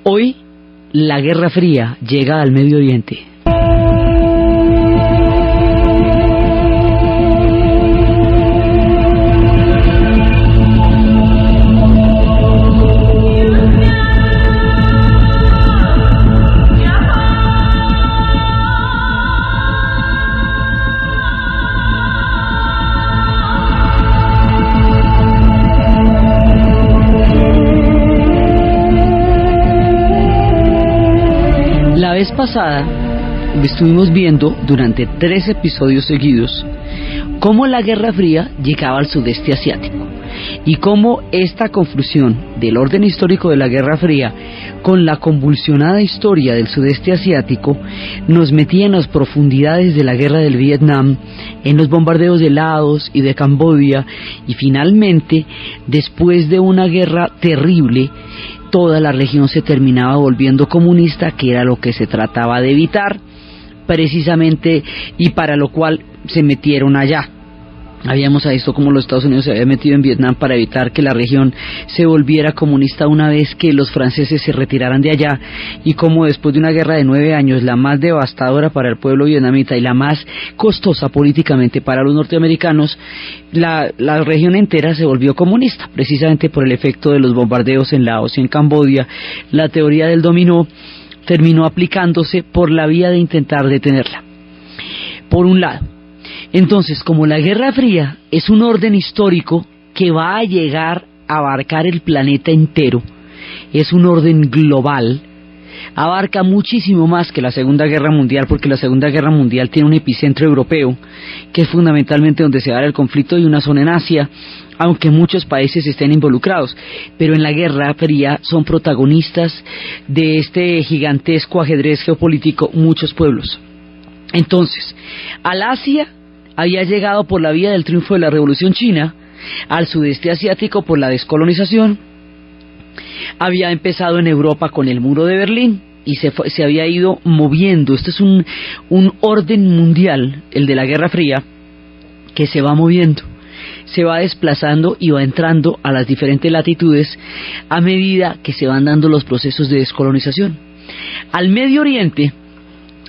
Hoy, la Guerra Fría llega al Medio Oriente. La vez pasada estuvimos viendo durante 3 episodios seguidos cómo la Guerra Fría llegaba al sudeste asiático y cómo esta confusión del orden histórico de la Guerra Fría con la convulsionada historia del sudeste asiático nos metía en las profundidades de la guerra del Vietnam, en los bombardeos de Laos y de Camboya, y finalmente, después de una guerra terrible, toda la región se terminaba volviendo comunista, que era lo que se trataba de evitar, precisamente, y para lo cual se metieron allá. Habíamos visto cómo los Estados Unidos se habían metido en Vietnam para evitar que la región se volviera comunista una vez que los franceses se retiraran de allá, y cómo después de una guerra de 9 años, la más devastadora para el pueblo vietnamita y la más costosa políticamente para los norteamericanos, la región entera se volvió comunista, precisamente por el efecto de los bombardeos en Laos y en Camboya. La teoría del dominó terminó aplicándose por la vía de intentar detenerla. Por un lado. Entonces, como la Guerra Fría es un orden histórico que va a llegar a abarcar el planeta entero, es un orden global, abarca muchísimo más que la Segunda Guerra Mundial, porque la Segunda Guerra Mundial tiene un epicentro europeo, que es fundamentalmente donde se da el conflicto, y una zona en Asia, aunque muchos países estén involucrados, pero en la Guerra Fría son protagonistas de este gigantesco ajedrez geopolítico muchos pueblos. Entonces, al Asia había llegado por la vía del triunfo de la Revolución China, al sudeste asiático por la descolonización, había empezado en Europa con el muro de Berlín y se había ido moviendo. Esto es un orden mundial, el de la Guerra Fría, que se va moviendo, se va desplazando y va entrando a las diferentes latitudes a medida que se van dando los procesos de descolonización. Al Medio Oriente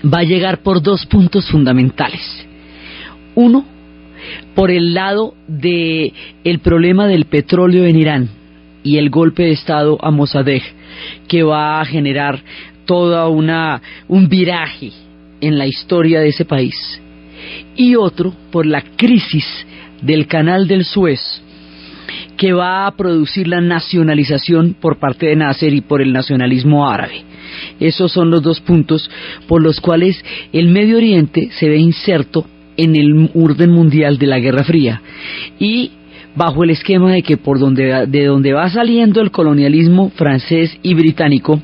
va a llegar por 2 puntos fundamentales. Uno, por el lado de el problema del petróleo en Irán y el golpe de estado a Mossadegh, que va a generar toda un viraje en la historia de ese país. Y otro, por la crisis del Canal del Suez, que va a producir la nacionalización por parte de Nasser y por el nacionalismo árabe. Esos son los 2 puntos por los cuales el Medio Oriente se ve inserto en el orden mundial de la Guerra Fría, y bajo el esquema de que de donde va saliendo el colonialismo francés y británico,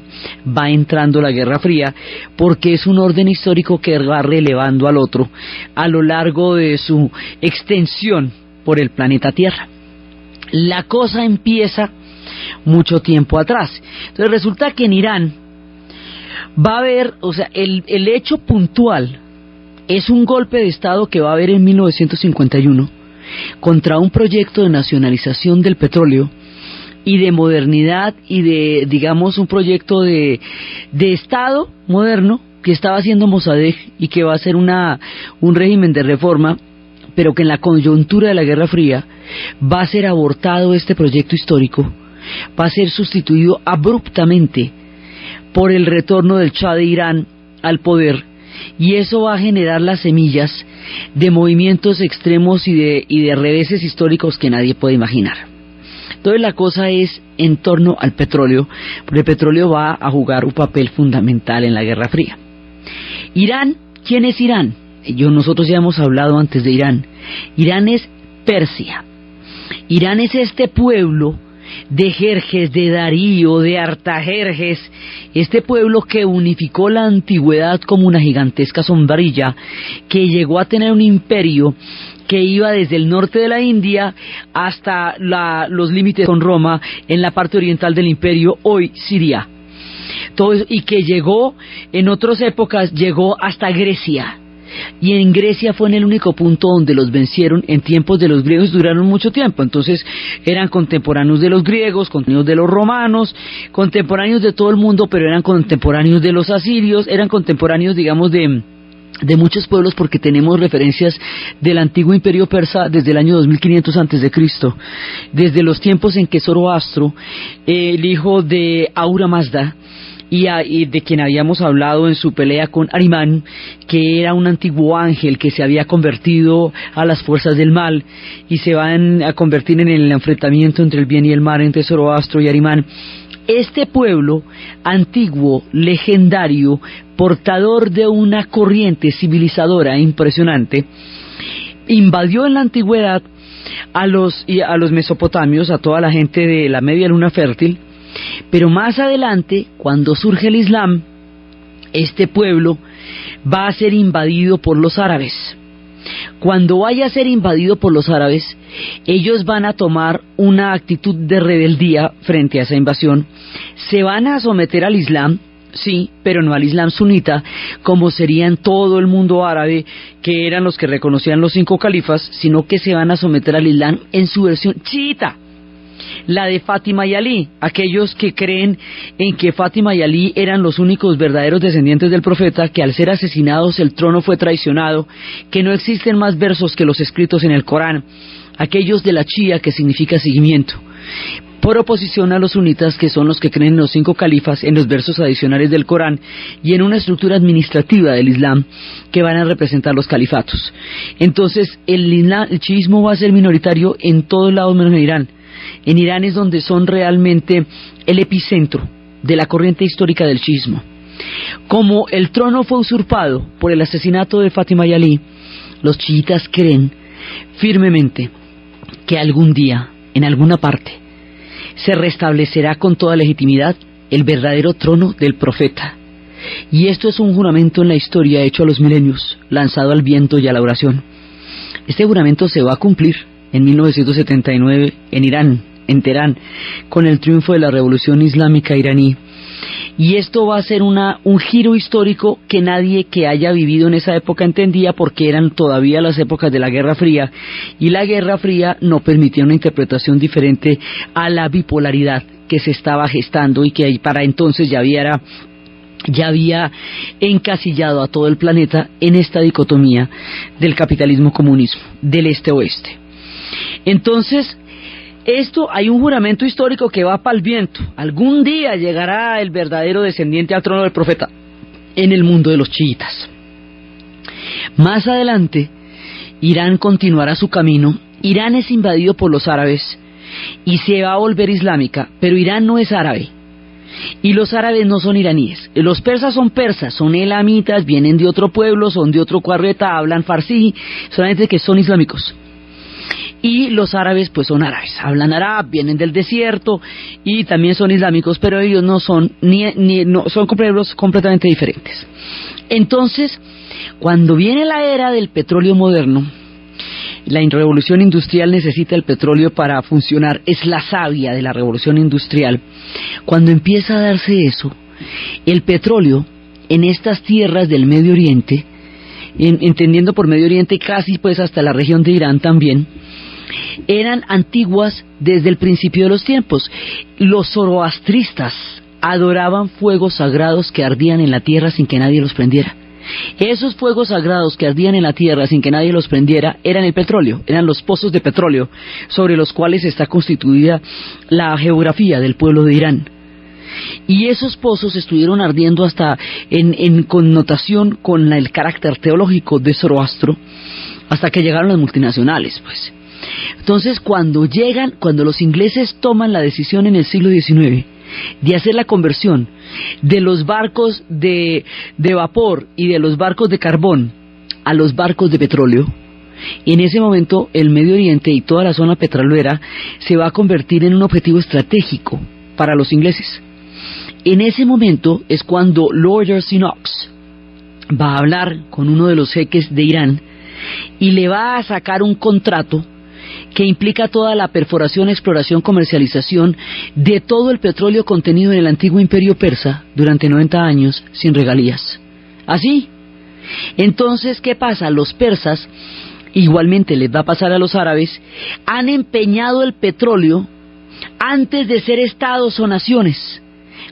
va entrando la Guerra Fría, porque es un orden histórico que va relevando al otro a lo largo de su extensión por el planeta Tierra. La cosa empieza mucho tiempo atrás. Entonces resulta que en Irán va a haber, el hecho puntual es un golpe de estado que va a haber en 1951 contra un proyecto de nacionalización del petróleo y de modernidad y de, digamos, un proyecto de estado moderno que estaba haciendo Mossadegh y que va a ser un régimen de reforma, pero que en la coyuntura de la Guerra Fría va a ser abortado este proyecto histórico, va a ser sustituido abruptamente por el retorno del Shah de Irán al poder, y eso va a generar las semillas de movimientos extremos y de reveses históricos que nadie puede imaginar. Entonces la cosa es en torno al petróleo, porque el petróleo va a jugar un papel fundamental en la Guerra Fría. Irán, ¿quién es Irán? Nosotros ya hemos hablado antes de Irán. Irán es Persia. Irán es este pueblo de Jerjes, de Darío, de Artajerjes, este pueblo que unificó la antigüedad como una gigantesca sombrilla, que llegó a tener un imperio que iba desde el norte de la India hasta los límites con Roma en la parte oriental del imperio, hoy Siria. Todo eso, y que llegó, en otras épocas, llegó hasta Grecia. y en Grecia fue en el único punto donde los vencieron. En tiempos de los griegos duraron mucho tiempo, entonces eran contemporáneos de los griegos, contemporáneos de los romanos, contemporáneos de todo el mundo, pero eran contemporáneos de los asirios, eran contemporáneos, digamos, de muchos pueblos, porque tenemos referencias del antiguo imperio persa desde el año 2500 antes de Cristo, desde los tiempos en que Zoroastro, el hijo de Ahura Mazda, y de quien habíamos hablado en su pelea con Ahriman, que era un antiguo ángel que se había convertido a las fuerzas del mal, y se van a convertir en el enfrentamiento entre el bien y el mal, entre Zoroastro y Ahriman. Este pueblo antiguo, legendario, portador de una corriente civilizadora impresionante, invadió en la antigüedad a los mesopotamios, a toda la gente de la media luna fértil, pero más adelante, cuando surge el Islam, este pueblo va a ser invadido por los árabes. Cuando vaya a ser invadido por los árabes, ellos van a tomar una actitud de rebeldía frente a esa invasión, se van a someter al Islam, sí, pero no al Islam sunita, como sería en todo el mundo árabe, que eran los que reconocían los 5 califas, sino que se van a someter al Islam en su versión chiita, la de Fátima y Ali, aquellos que creen en que Fátima y Ali eran los únicos verdaderos descendientes del profeta, que al ser asesinados el trono fue traicionado, que no existen más versos que los escritos en el Corán, aquellos de la Shia, que significa seguimiento, por oposición a los sunitas, que son los que creen en los 5 califas, en los versos adicionales del Corán y en una estructura administrativa del Islam que van a representar los califatos. Entonces el chiismo va a ser minoritario en todos lados menos en Irán. En Irán es donde son realmente el epicentro de la corriente histórica del chiismo. Como el trono fue usurpado por el asesinato de Fátima y Ali, los chiitas creen firmemente que algún día, en alguna parte, se restablecerá con toda legitimidad el verdadero trono del profeta. Y esto es un juramento en la historia hecho a los milenios, lanzado al viento y a la oración. Este juramento se va a cumplir en 1979 en Irán, en Teherán, con el triunfo de la revolución islámica iraní. Y esto va a ser un giro histórico que nadie que haya vivido en esa época entendía, porque eran todavía las épocas de la Guerra Fría, y la Guerra Fría no permitía una interpretación diferente a la bipolaridad que se estaba gestando y que para entonces ya había encasillado a todo el planeta en esta dicotomía del capitalismo-comunismo, del este-oeste. Entonces, hay un juramento histórico que va para el viento. Algún día llegará el verdadero descendiente al trono del profeta en el mundo de los chiitas. Más adelante, Irán continuará su camino. Irán es invadido por los árabes y se va a volver islámica, pero Irán no es árabe. Y los árabes no son iraníes. Los persas, son elamitas, vienen de otro pueblo, son de otro cuarreta, hablan farsí, solamente que son islámicos. Y los árabes pues son árabes, hablan árabe, vienen del desierto y también son islámicos, pero ellos no son son pueblos completamente diferentes. Entonces, cuando viene la era del petróleo moderno, la revolución industrial necesita el petróleo para funcionar, es la savia de la revolución industrial. Cuando empieza a darse eso, el petróleo en estas tierras del Medio Oriente, entendiendo por Medio Oriente casi pues hasta la región de Irán también, eran antiguas desde el principio de los tiempos. Los zoroastristas adoraban fuegos sagrados que ardían en la tierra sin que nadie los prendiera. Esos fuegos sagrados que ardían en la tierra sin que nadie los prendiera eran el petróleo, eran los pozos de petróleo sobre los cuales está constituida la geografía del pueblo de Irán. Y esos pozos estuvieron ardiendo hasta en connotación con el carácter teológico de Zoroastro, hasta que llegaron las multinacionales, pues. Entonces, cuando los ingleses toman la decisión en el siglo XIX de hacer la conversión de los barcos de vapor y de los barcos de carbón a los barcos de petróleo, en ese momento el Medio Oriente y toda la zona petrolera se va a convertir en un objetivo estratégico para los ingleses. En ese momento es cuando Lord Jersey Knox va a hablar con uno de los jeques de Irán y le va a sacar un contrato que implica toda la perforación, exploración, comercialización de todo el petróleo contenido en el antiguo imperio persa durante 90 años sin regalías. Así, Entonces, ¿qué pasa? Los persas, igualmente les va a pasar a los árabes, han empeñado el petróleo antes de ser estados o naciones,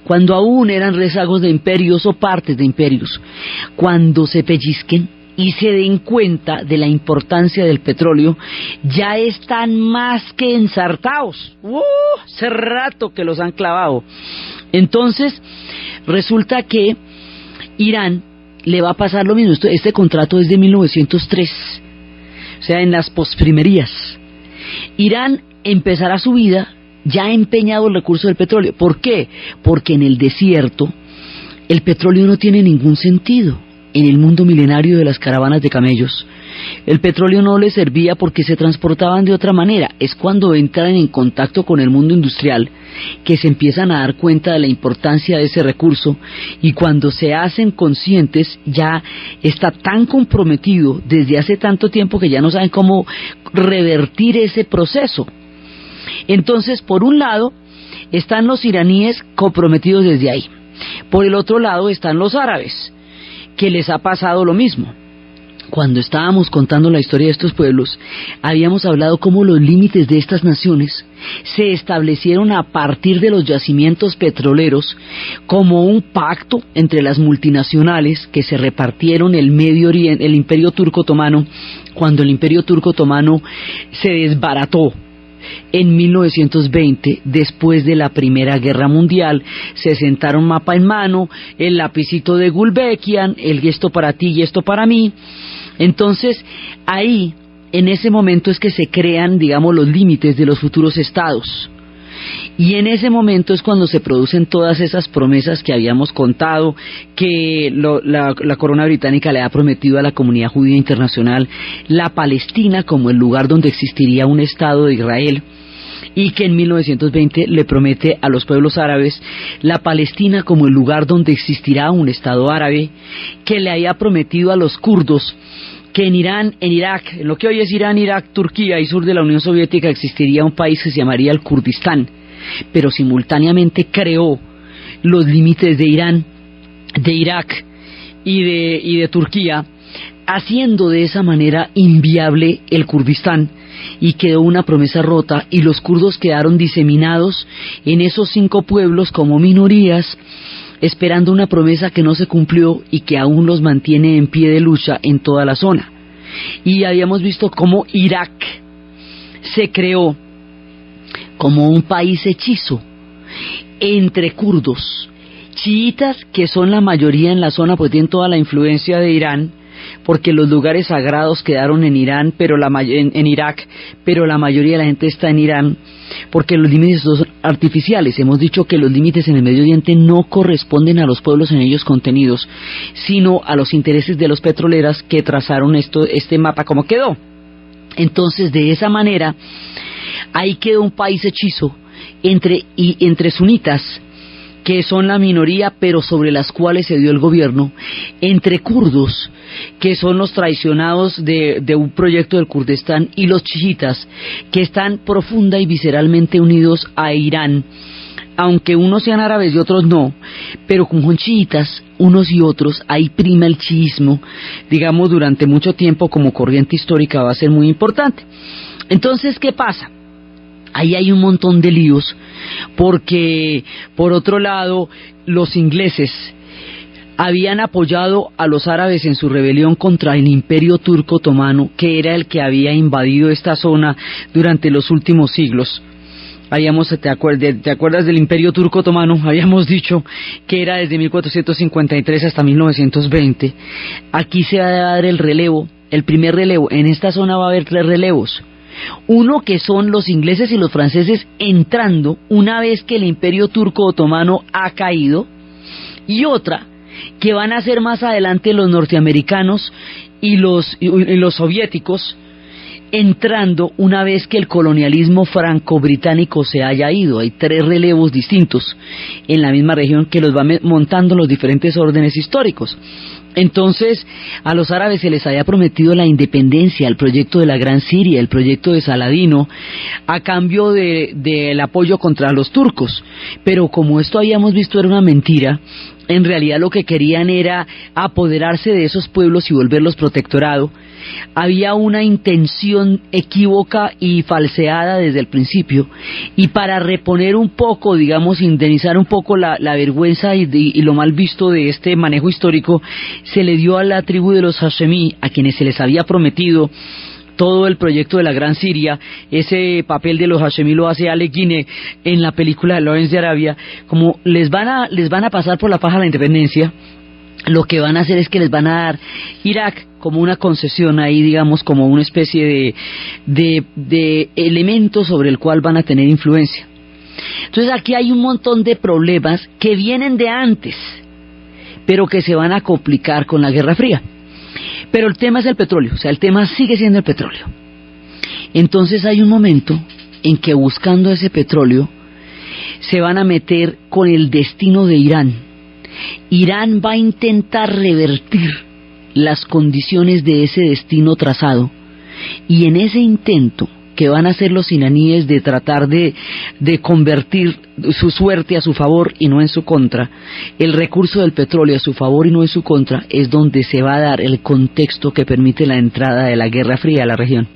cuando aún eran rezagos de imperios o partes de imperios. Cuando se pellizquen y se den cuenta de la importancia del petróleo, ya están más que ensartados. Hace rato que los han clavado. Entonces, resulta que Irán le va a pasar lo mismo. Este contrato es de 1903, o sea, en las posprimerías. Irán empezará su vida ya ha empeñado el recurso del petróleo. ¿Por qué? Porque en el desierto el petróleo no tiene ningún sentido. En el mundo milenario de las caravanas de camellos, el petróleo no les servía porque se transportaban de otra manera. Es cuando entran en contacto con el mundo industrial que se empiezan a dar cuenta de la importancia de ese recurso, y cuando se hacen conscientes ya está tan comprometido desde hace tanto tiempo que ya no saben cómo revertir ese proceso. Entonces, por un lado están los iraníes comprometidos desde ahí, por el otro lado están los árabes, que les ha pasado lo mismo. Cuando estábamos contando la historia de estos pueblos, habíamos hablado cómo los límites de estas naciones se establecieron a partir de los yacimientos petroleros como un pacto entre las multinacionales que se repartieron el Medio Oriente, el Imperio Turco Otomano, cuando el Imperio Turco Otomano se desbarató en 1920, después de la Primera Guerra Mundial. Se sentaron mapa en mano, el lapicito de Gulbenkian, el esto para ti y esto para mí. Entonces, ahí, en ese momento es que se crean, digamos, los límites de los futuros estados. Y en ese momento es cuando se producen todas esas promesas que habíamos contado, que la corona británica le ha prometido a la comunidad judía internacional, la Palestina como el lugar donde existiría un Estado de Israel, y que en 1920 le promete a los pueblos árabes la Palestina como el lugar donde existirá un Estado árabe, que le haya prometido a los kurdos que en Irán, en Irak, en lo que hoy es Irán, Irak, Turquía y sur de la Unión Soviética, existiría un país que se llamaría el Kurdistán, pero simultáneamente creó los límites de Irán, de Irak y de Turquía, haciendo de esa manera inviable el Kurdistán, y quedó una promesa rota, y los kurdos quedaron diseminados en esos 5 pueblos como minorías, esperando una promesa que no se cumplió y que aún los mantiene en pie de lucha en toda la zona. Y habíamos visto cómo Irak se creó como un país hechizo entre kurdos, chiitas, que son la mayoría en la zona, pues tienen toda la influencia de Irán, porque los lugares sagrados quedaron en Irán, pero en Irak, pero la mayoría de la gente está en Irán, porque los límites son artificiales. Hemos dicho que los límites en el Medio Oriente no corresponden a los pueblos en ellos contenidos, sino a los intereses de los petroleras que trazaron este mapa como quedó. Entonces, de esa manera, ahí quedó un país hechizo entre sunitas, que son la minoría pero sobre las cuales se dio el gobierno, entre kurdos, que son los traicionados de un proyecto del Kurdistán, y los chiitas, que están profunda y visceralmente unidos a Irán, aunque unos sean árabes y otros no, pero como son chiitas, unos y otros, ahí prima el chiismo, digamos, durante mucho tiempo como corriente histórica va a ser muy importante. Entonces, ¿qué pasa? Ahí hay un montón de líos, porque por otro lado los ingleses habían apoyado a los árabes en su rebelión contra el Imperio Turco Otomano, que era el que había invadido esta zona durante los últimos siglos. ¿Te acuerdas del Imperio Turco Otomano? Habíamos dicho que era desde 1453 hasta 1920. Aquí se va a dar el relevo, el primer relevo. En esta zona va a haber 3 relevos. Uno, que son los ingleses y los franceses entrando una vez que el Imperio Turco Otomano ha caído, y otra, que van a ser más adelante los norteamericanos y los soviéticos entrando una vez que el colonialismo franco-británico se haya ido. Hay 3 relevos distintos en la misma región que los va montando los diferentes órdenes históricos. Entonces, a los árabes se les había prometido la independencia, el proyecto de la Gran Siria, el proyecto de Saladino, a cambio del apoyo contra los turcos. Pero como esto habíamos visto era una mentira, en realidad lo que querían era apoderarse de esos pueblos y volverlos protectorado. Había una intención equívoca y falseada desde el principio, y para reponer un poco, digamos, indemnizar un poco la vergüenza y lo mal visto de este manejo histórico, se le dio a la tribu de los Hashemí, a quienes se les había prometido todo el proyecto de la Gran Siria. Ese papel de los Hashemí lo hace Alec Guinness en la película de Lawrence de Arabia. Como les van a pasar por la paja la independencia, lo que van a hacer es que les van a dar Irak como una concesión ahí, digamos, como una especie de elemento sobre el cual van a tener influencia. Entonces aquí hay un montón de problemas que vienen de antes, pero que se van a complicar con la Guerra Fría. Pero el tema es el petróleo, o sea, el tema sigue siendo el petróleo. Entonces hay un momento en que buscando ese petróleo se van a meter con el destino de Irán. Irán va a intentar revertir las condiciones de ese destino trazado, y en ese intento que van a hacer los iraníes de tratar de convertir su suerte a su favor y no en su contra, el recurso del petróleo a su favor y no en su contra, es donde se va a dar el contexto que permite la entrada de la Guerra Fría a la región.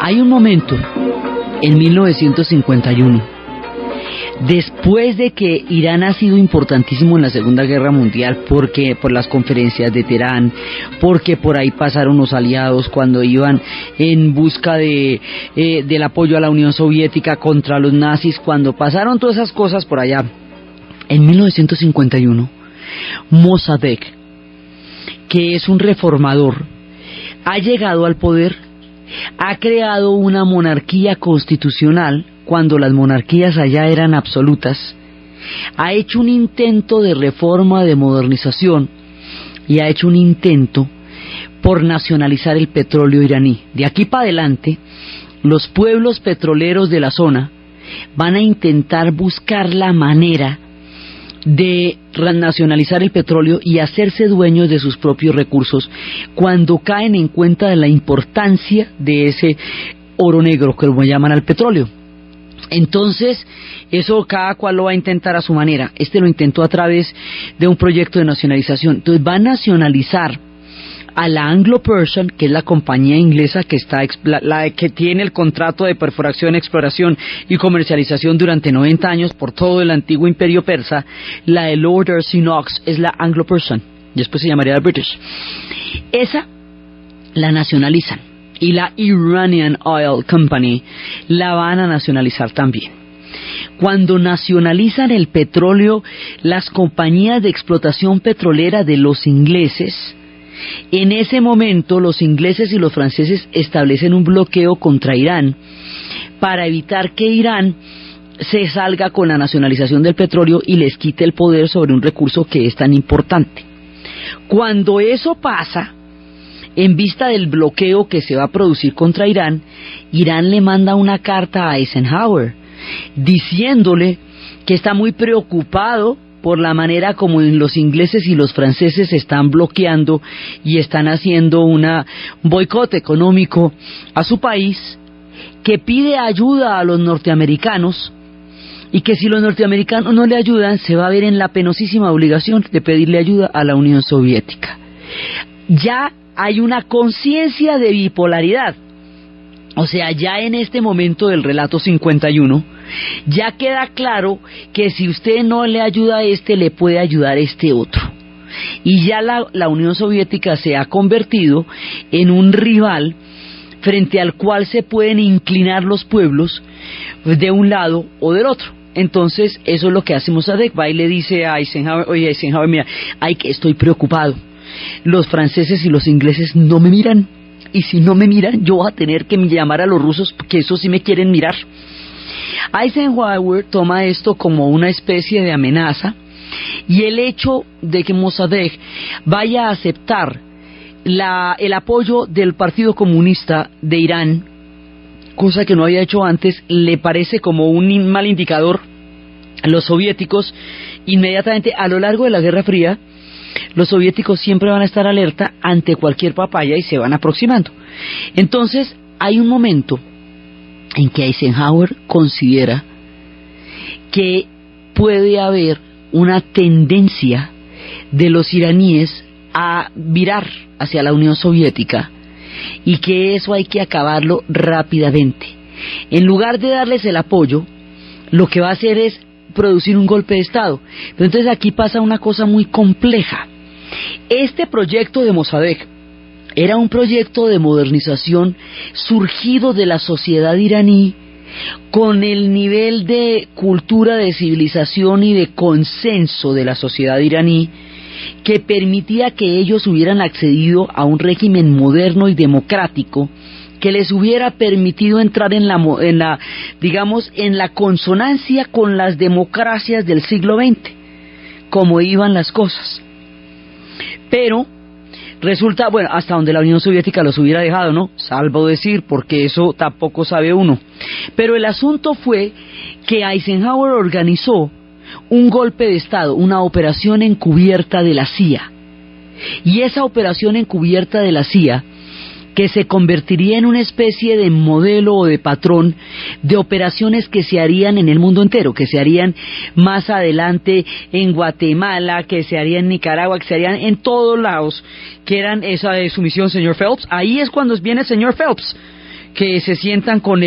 Hay un momento, en 1951, después de que Irán ha sido importantísimo en la Segunda Guerra Mundial, porque por las conferencias de Teherán, porque por ahí pasaron los aliados cuando iban en busca del apoyo a la Unión Soviética contra los nazis, cuando pasaron todas esas cosas por allá, en 1951, Mossadegh, que es un reformador, ha llegado al poder. Ha creado una monarquía constitucional cuando las monarquías allá eran absolutas. Ha hecho un intento de reforma, de modernización, y ha hecho un intento por nacionalizar el petróleo iraní. De aquí para adelante, los pueblos petroleros de la zona van a intentar buscar la manera de nacionalizar el petróleo y hacerse dueños de sus propios recursos cuando caen en cuenta de la importancia de ese oro negro, que lo llaman al petróleo. Entonces, eso cada cual lo va a intentar a su manera. Este lo intentó a través de un proyecto de nacionalización. Entonces va a nacionalizar a la Anglo-Persian, que es la compañía inglesa que que tiene el contrato de perforación, exploración y comercialización durante 90 años por todo el antiguo imperio persa. La de Lord Erskine Knox es la Anglo-Persian, y después se llamaría la British. Esa la nacionalizan, y la Iranian Oil Company la van a nacionalizar también. Cuando nacionalizan el petróleo, las compañías de explotación petrolera de los ingleses, en ese momento los ingleses y los franceses establecen un bloqueo contra Irán para evitar que Irán se salga con la nacionalización del petróleo y les quite el poder sobre un recurso que es tan importante. Cuando eso pasa, en vista del bloqueo que se va a producir contra Irán, Irán le manda una carta a Eisenhower diciéndole que está muy preocupado por la manera como los ingleses y los franceses están bloqueando y están haciendo un boicot económico a su país, que pide ayuda a los norteamericanos, y que si los norteamericanos no le ayudan, se va a ver en la penosísima obligación de pedirle ayuda a la Unión Soviética. Ya hay una conciencia de bipolaridad. O sea, ya en este momento del relato 51, ya queda claro que si usted no le ayuda a este, le puede ayudar este otro. Y ya la Unión Soviética se ha convertido en un rival frente al cual se pueden inclinar los pueblos de un lado o del otro. Entonces, eso es lo que hace Mossadegh. Va y le dice a Eisenhower: oye, Eisenhower, mira, estoy preocupado. Los franceses y los ingleses no me miran. Y si no me miran, yo voy a tener que llamar a los rusos, porque esos sí me quieren mirar. Eisenhower toma esto como una especie de amenaza, y el hecho de que Mossadegh vaya a aceptar el apoyo del Partido Comunista de Irán, cosa que no había hecho antes, le parece como un mal indicador. Los soviéticos, inmediatamente a lo largo de la Guerra Fría, los soviéticos siempre van a estar alerta ante cualquier papaya y se van aproximando. Entonces, hay un momento en que Eisenhower considera que puede haber una tendencia de los iraníes a virar hacia la Unión Soviética y que eso hay que acabarlo rápidamente. En lugar de darles el apoyo, lo que va a hacer es producir un golpe de Estado. Pero entonces aquí pasa una cosa muy compleja. Este proyecto de Mossadegh era un proyecto de modernización surgido de la sociedad iraní, con el nivel de cultura, de civilización y de consenso de la sociedad iraní, que permitía que ellos hubieran accedido a un régimen moderno y democrático que les hubiera permitido entrar en la consonancia con las democracias del siglo XX, como iban las cosas. Pero resulta, bueno, hasta donde la Unión Soviética los hubiera dejado, ¿no? Salvo decir, porque eso tampoco sabe uno. Pero el asunto fue que Eisenhower organizó un golpe de Estado, una operación encubierta de la CIA. Y esa operación encubierta de la CIA, que se convertiría en una especie de modelo o de patrón de operaciones que se harían en el mundo entero, que se harían más adelante en Guatemala, que se harían en Nicaragua, que se harían en todos lados, que eran esa de su misión, señor Phelps. Ahí es cuando viene el señor Phelps, que se sientan con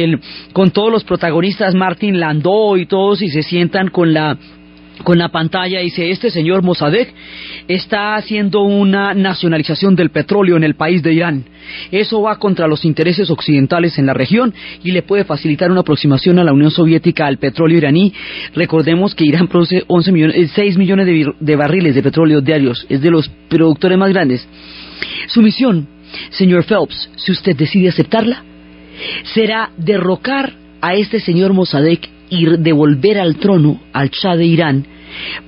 todos los protagonistas, Martin Landau y todos, y se sientan con la pantalla y dice: este señor Mossadegh está haciendo una nacionalización del petróleo en el país de Irán. Eso va contra los intereses occidentales en la región y le puede facilitar una aproximación a la Unión Soviética al petróleo iraní. Recordemos que Irán produce 6 millones de barriles de petróleo diarios, es de los productores más grandes. Su misión, señor Phelps, si usted decide aceptarla, será derrocar a este señor Mossadegh y devolver al trono al Shah de Irán,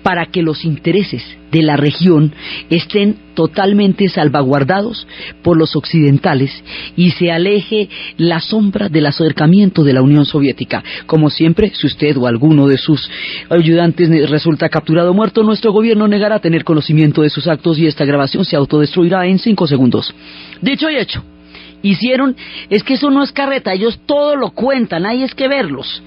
para que los intereses de la región estén totalmente salvaguardados por los occidentales y se aleje la sombra del acercamiento de la Unión Soviética. Como siempre, si usted o alguno de sus ayudantes resulta capturado o muerto, nuestro gobierno negará tener conocimiento de sus actos y esta grabación se autodestruirá en 5 segundos. Dicho y hecho, es que eso no es carreta, ellos todo lo cuentan, hay es que verlos.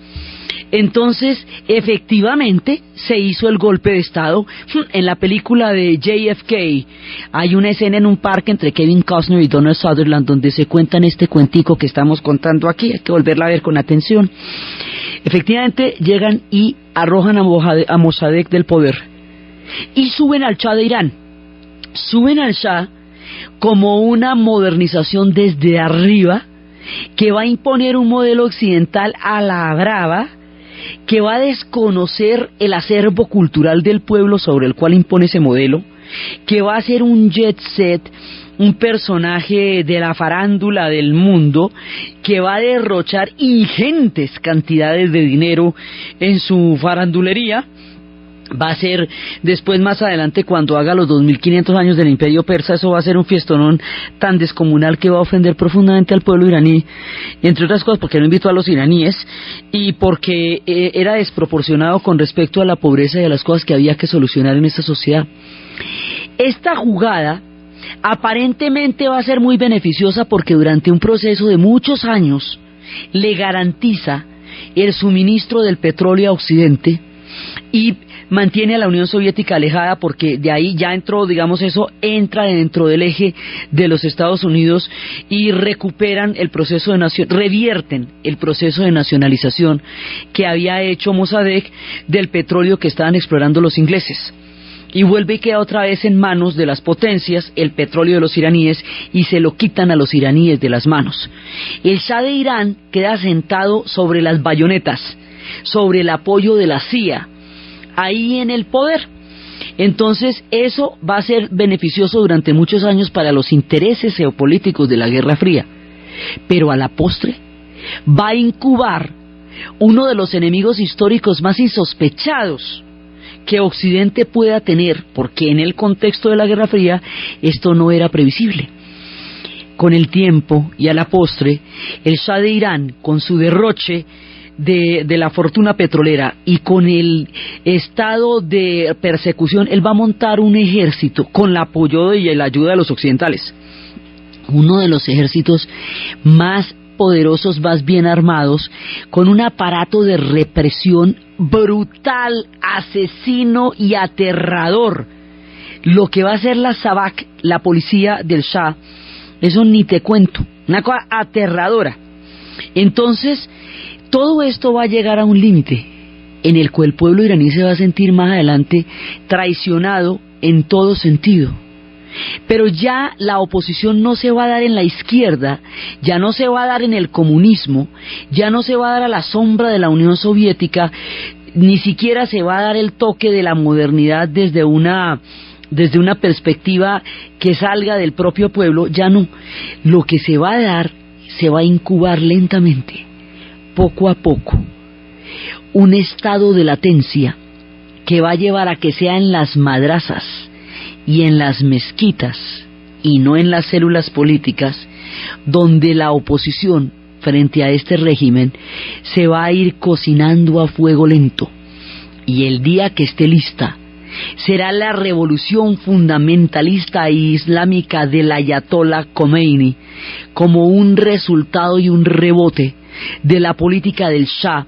Entonces, efectivamente, se hizo el golpe de Estado. En la película de JFK hay una escena en un parque entre Kevin Costner y Donald Sutherland donde se cuentan este cuentico que estamos contando aquí. Hay que volverla a ver con atención. Efectivamente, llegan y arrojan a Mossadegh del poder y suben al Shah de Irán. Suben al Shah como una modernización desde arriba que va a imponer un modelo occidental a la brava, que va a desconocer el acervo cultural del pueblo sobre el cual impone ese modelo, que va a ser un jet set, un personaje de la farándula del mundo, que va a derrochar ingentes cantidades de dinero en su farandulería. Va a ser después, más adelante, cuando haga los 2500 años del Imperio Persa, eso va a ser un fiestonón tan descomunal que va a ofender profundamente al pueblo iraní, y entre otras cosas porque no invitó a los iraníes y porque era desproporcionado con respecto a la pobreza y a las cosas que había que solucionar en esta sociedad. Esta jugada aparentemente va a ser muy beneficiosa porque durante un proceso de muchos años le garantiza el suministro del petróleo a Occidente y mantiene a la Unión Soviética alejada, porque de ahí ya entró, entra dentro del eje de los Estados Unidos y revierten el proceso de nacionalización que había hecho Mossadegh del petróleo que estaban explorando los ingleses. Y vuelve y queda otra vez en manos de las potencias el petróleo de los iraníes y se lo quitan a los iraníes de las manos. El Shah de Irán queda sentado sobre las bayonetas, sobre el apoyo de la CIA, ahí en el poder. Entonces eso va a ser beneficioso durante muchos años para los intereses geopolíticos de la Guerra Fría, pero a la postre va a incubar uno de los enemigos históricos más insospechados que Occidente pueda tener, porque en el contexto de la Guerra Fría esto no era previsible. con el tiempo y a la postre, el Shah de Irán, con su derroche de la fortuna petrolera y con el estado de persecución, él va a montar un ejército con el apoyo y la ayuda de los occidentales. Uno de los ejércitos más poderosos, más bien armados, con un aparato de represión brutal, asesino y aterrador. Lo que va a hacer la SAVAK, la policía del Shah, eso ni te cuento, una cosa aterradora. Entonces, todo esto va a llegar a un límite en el cual el pueblo iraní se va a sentir más adelante traicionado en todo sentido. Pero ya la oposición no se va a dar en la izquierda, ya no se va a dar en el comunismo, ya no se va a dar a la sombra de la Unión Soviética, ni siquiera se va a dar el toque de la modernidad desde una perspectiva que salga del propio pueblo, ya no. Lo que se va a dar, se va a incubar lentamente, poco a poco, un estado de latencia que va a llevar a que sea en las madrazas y en las mezquitas y no en las células políticas donde la oposición frente a este régimen se va a ir cocinando a fuego lento, y el día que esté lista será la revolución fundamentalista e islámica del Ayatollah Khomeini, como un resultado y un rebote de la política del Shah,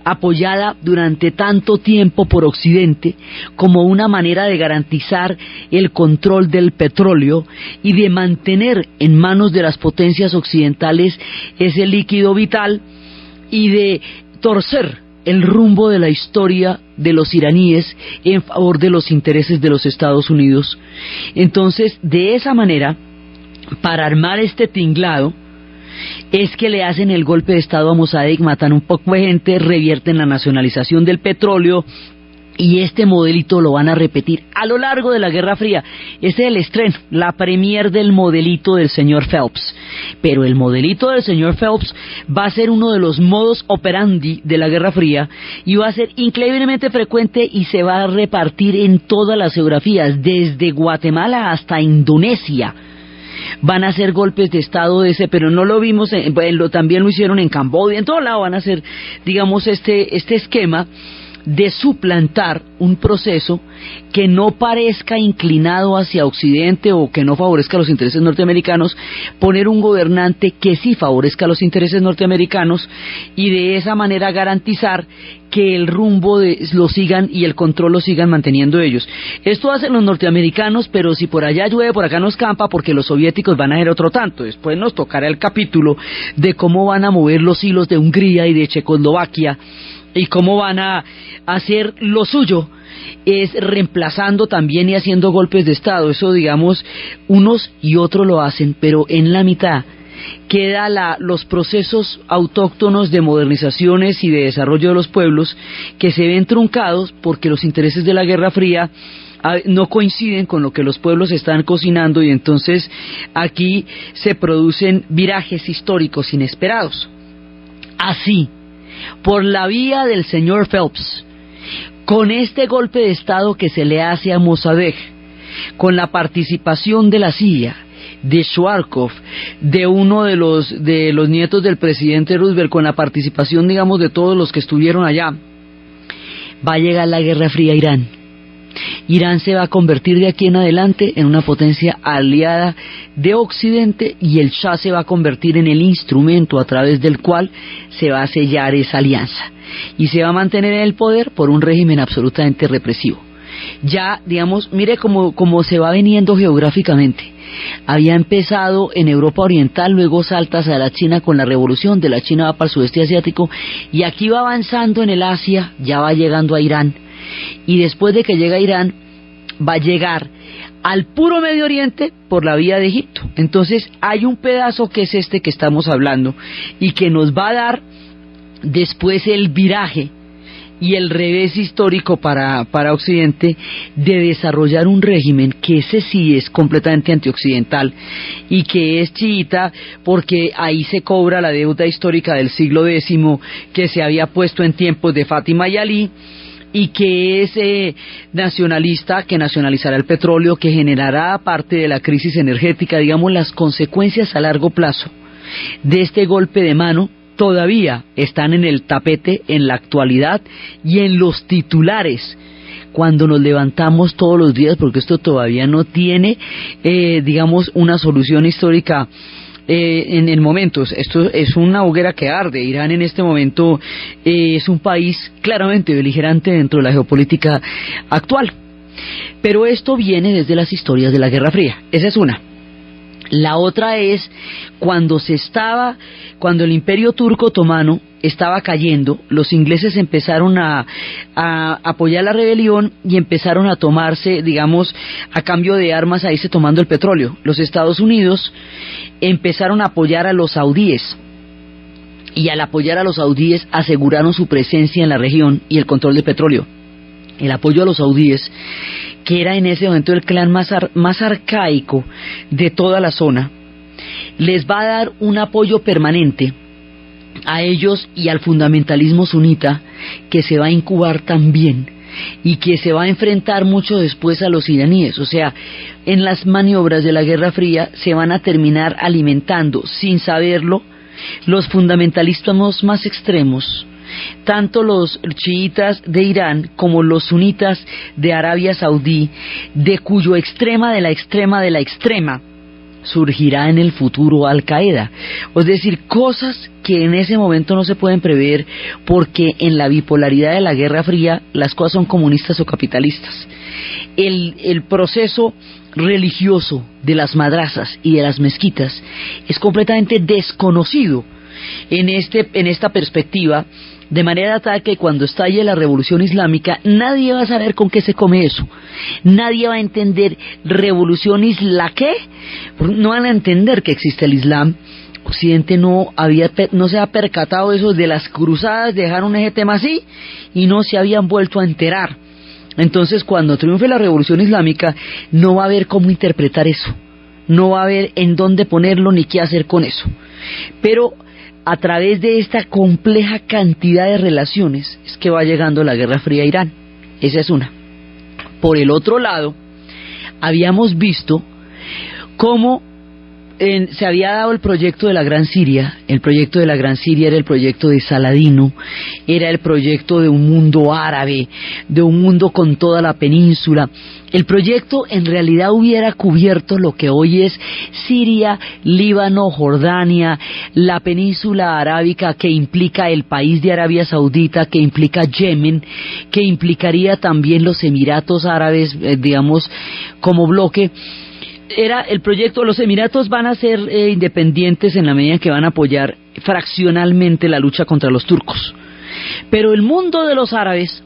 apoyada durante tanto tiempo por Occidente como una manera de garantizar el control del petróleo y de mantener en manos de las potencias occidentales ese líquido vital, y de torcer el rumbo de la historia de los iraníes en favor de los intereses de los Estados Unidos. Entonces, de esa manera, para armar este tinglado, es que le hacen el golpe de estado a Mossadegh, matan un poco de gente, revierten la nacionalización del petróleo, y este modelito lo van a repetir a lo largo de la Guerra Fría. Este es el estreno, la premier del modelito del señor Phelps. Pero el modelito del señor Phelps va a ser uno de los modus operandi de la Guerra Fría, y va a ser increíblemente frecuente y se va a repartir en todas las geografías, desde Guatemala hasta Indonesia. Van a hacer golpes de estado pero no lo vimos, también lo hicieron en Camboya, en todo lado van a hacer, digamos, este esquema de suplantar un proceso que no parezca inclinado hacia Occidente o que no favorezca los intereses norteamericanos, poner un gobernante que sí favorezca los intereses norteamericanos, y de esa manera garantizar que el rumbo lo sigan y el control lo sigan manteniendo ellos. Esto hacen los norteamericanos, pero si por allá llueve, por acá no escampa, porque los soviéticos van a hacer otro tanto. Después nos tocará el capítulo de cómo van a mover los hilos de Hungría y de Checoslovaquia, y cómo van a hacer lo suyo, es reemplazando también y haciendo golpes de estado. Eso, digamos, unos y otros lo hacen, pero en la mitad queda los procesos autóctonos de modernizaciones y de desarrollo de los pueblos, que se ven truncados porque los intereses de la Guerra Fría no coinciden con lo que los pueblos están cocinando, y entonces aquí se producen virajes históricos inesperados. Así, por la vía del señor Phelps, con este golpe de estado que se le hace a Mossadegh, con la participación de la CIA, de Schwarzkopf, de uno de los nietos del presidente Roosevelt, con la participación, digamos, de todos los que estuvieron allá, va a llegar la Guerra Fría a Irán. Irán se va a convertir de aquí en adelante en una potencia aliada de Occidente, y el Shah se va a convertir en el instrumento a través del cual se va a sellar esa alianza, y se va a mantener en el poder por un régimen absolutamente represivo. Ya, digamos, mire cómo se va veniendo geográficamente. Había empezado en Europa Oriental, luego saltas a la China con la revolución, de la China va para el sudeste asiático, y aquí va avanzando en el Asia, ya va llegando a Irán, y después de que llega a Irán, va a llegar al puro Medio Oriente por la vía de Egipto. Entonces hay un pedazo que es este que estamos hablando, y que nos va a dar después el viraje y el revés histórico para Occidente, de desarrollar un régimen que ese sí es completamente antioccidental y que es chiita, porque ahí se cobra la deuda histórica del siglo X que se había puesto en tiempos de Fátima y Alí, y que es nacionalista, que nacionalizará el petróleo, que generará parte de la crisis energética, digamos, las consecuencias a largo plazo de este golpe de mano todavía están en el tapete en la actualidad y en los titulares cuando nos levantamos todos los días, porque esto todavía no tiene, digamos, una solución histórica en el momento. Esto es una hoguera que arde. Irán en este momento es un país claramente beligerante dentro de la geopolítica actual. Pero esto viene desde las historias de la Guerra Fría. Esa es una. La otra es cuando el Imperio Turco Otomano estaba cayendo, los ingleses empezaron a apoyar la rebelión y empezaron a tomarse, digamos, a cambio de armas, a irse tomando el petróleo. Los Estados Unidos empezaron a apoyar a los saudíes, y al apoyar a los saudíes aseguraron su presencia en la región y el control del petróleo. El apoyo a los saudíes, que era en ese momento el clan más arcaico de toda la zona, les va a dar un apoyo permanente a ellos y al fundamentalismo sunita, que se va a incubar también y que se va a enfrentar mucho después a los iraníes. O sea, en las maniobras de la Guerra Fría se van a terminar alimentando, sin saberlo, los fundamentalistas más extremos, tanto los chiitas de Irán como los sunitas de Arabia Saudí, de cuyo extrema de la extrema surgirá en el futuro Al Qaeda. Es decir, cosas que en ese momento no se pueden prever, porque en la bipolaridad de la Guerra Fría las cosas son comunistas o capitalistas. El proceso religioso de las madrazas y de las mezquitas es completamente desconocido en esta perspectiva, de manera tal que cuando estalle la revolución islámica nadie va a saber con qué se come eso, nadie va a entender revolución isla qué, no van a entender que existe el Islam. Occidente no se ha percatado eso de las cruzadas, dejaron ese tema así y no se habían vuelto a enterar. Entonces, cuando triunfe la revolución islámica, no va a haber cómo interpretar eso, no va a haber en dónde ponerlo ni qué hacer con eso. Pero a través de esta compleja cantidad de relaciones es que va llegando la Guerra Fría a Irán. Esa es una. Por el otro lado, habíamos visto cómo se había dado el proyecto de la Gran Siria. El proyecto de la Gran Siria era el proyecto de Saladino, era el proyecto de un mundo árabe, de un mundo con toda la península. El proyecto en realidad hubiera cubierto lo que hoy es Siria, Líbano, Jordania, la península arábica, que implica el país de Arabia Saudita, que implica Yemen, que implicaría también los Emiratos Árabes, digamos, como bloque. Era el proyecto. Los Emiratos van a ser independientes en la medida que van a apoyar fraccionalmente la lucha contra los turcos. Pero el mundo de los árabes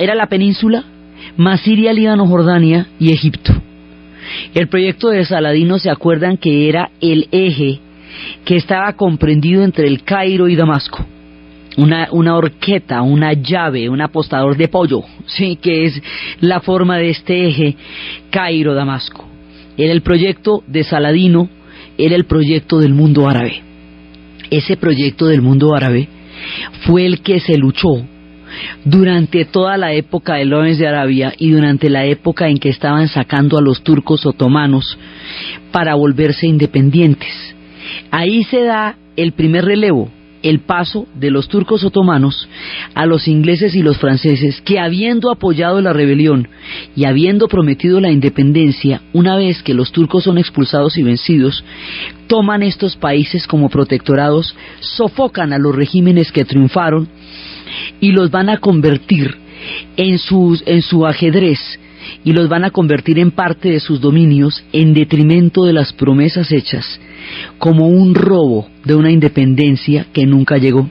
era la península, más Siria, Líbano, Jordania y Egipto. El proyecto de Saladino, ¿se acuerdan que era el eje que estaba comprendido entre el Cairo y Damasco? Una horqueta, una llave, un apostador de pollo, sí, que es la forma de este eje Cairo-Damasco. Era el proyecto de Saladino, era el proyecto del mundo árabe. Ese proyecto del mundo árabe fue el que se luchó durante toda la época de Lawrence de Arabia y durante la época en que estaban sacando a los turcos otomanos para volverse independientes. Ahí se da el primer relevo, el paso de los turcos otomanos a los ingleses y los franceses, que habiendo apoyado la rebelión y habiendo prometido la independencia, una vez que los turcos son expulsados y vencidos, toman estos países como protectorados, sofocan a los regímenes que triunfaron y los van a convertir en su ajedrez, y los van a convertir en parte de sus dominios, en detrimento de las promesas hechas, como un robo de una independencia que nunca llegó.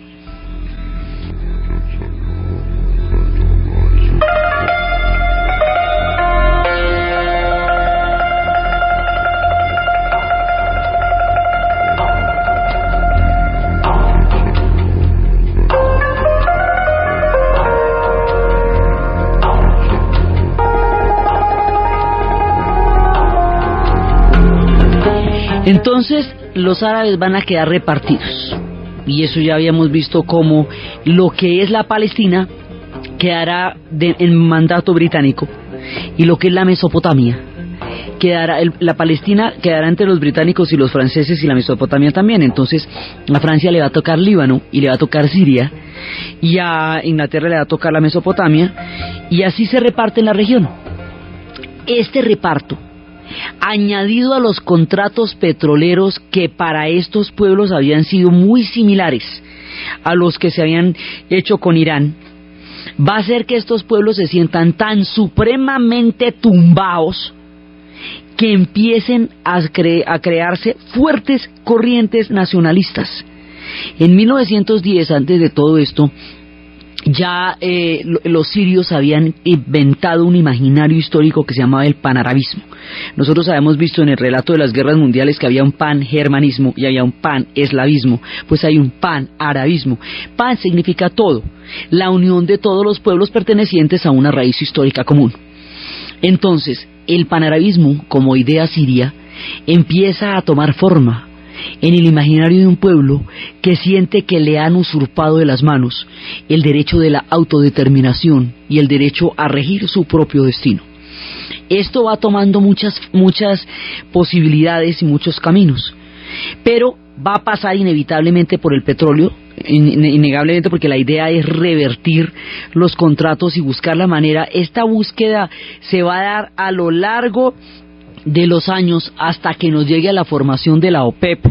Entonces los árabes van a quedar repartidos, y eso ya habíamos visto cómo lo que es la Palestina quedará en mandato británico, y lo que es la Mesopotamia quedará, la Palestina quedará entre los británicos y los franceses, y la Mesopotamia también. Entonces a Francia le va a tocar Líbano y le va a tocar Siria, y a Inglaterra le va a tocar la Mesopotamia, y así se reparte en la región. Este reparto, añadido a los contratos petroleros que para estos pueblos habían sido muy similares a los que se habían hecho con Irán, va a hacer que estos pueblos se sientan tan supremamente tumbados que empiecen a crearse fuertes corrientes nacionalistas. En 1910, antes de todo esto, ya los sirios habían inventado un imaginario histórico que se llamaba el panarabismo. Nosotros habíamos visto en el relato de las guerras mundiales que había un pan-germanismo y había un pan-eslavismo, pues hay un pan-arabismo. Pan significa todo, la unión de todos los pueblos pertenecientes a una raíz histórica común. Entonces, el panarabismo, como idea siria, empieza a tomar forma en el imaginario de un pueblo que siente que le han usurpado de las manos el derecho de la autodeterminación y el derecho a regir su propio destino. Esto va tomando muchas posibilidades y muchos caminos, pero va a pasar inevitablemente por el petróleo, innegablemente, porque la idea es revertir los contratos y buscar la manera. Esta búsqueda se va a dar a lo largo de los años hasta que nos llegue a la formación de la OPEP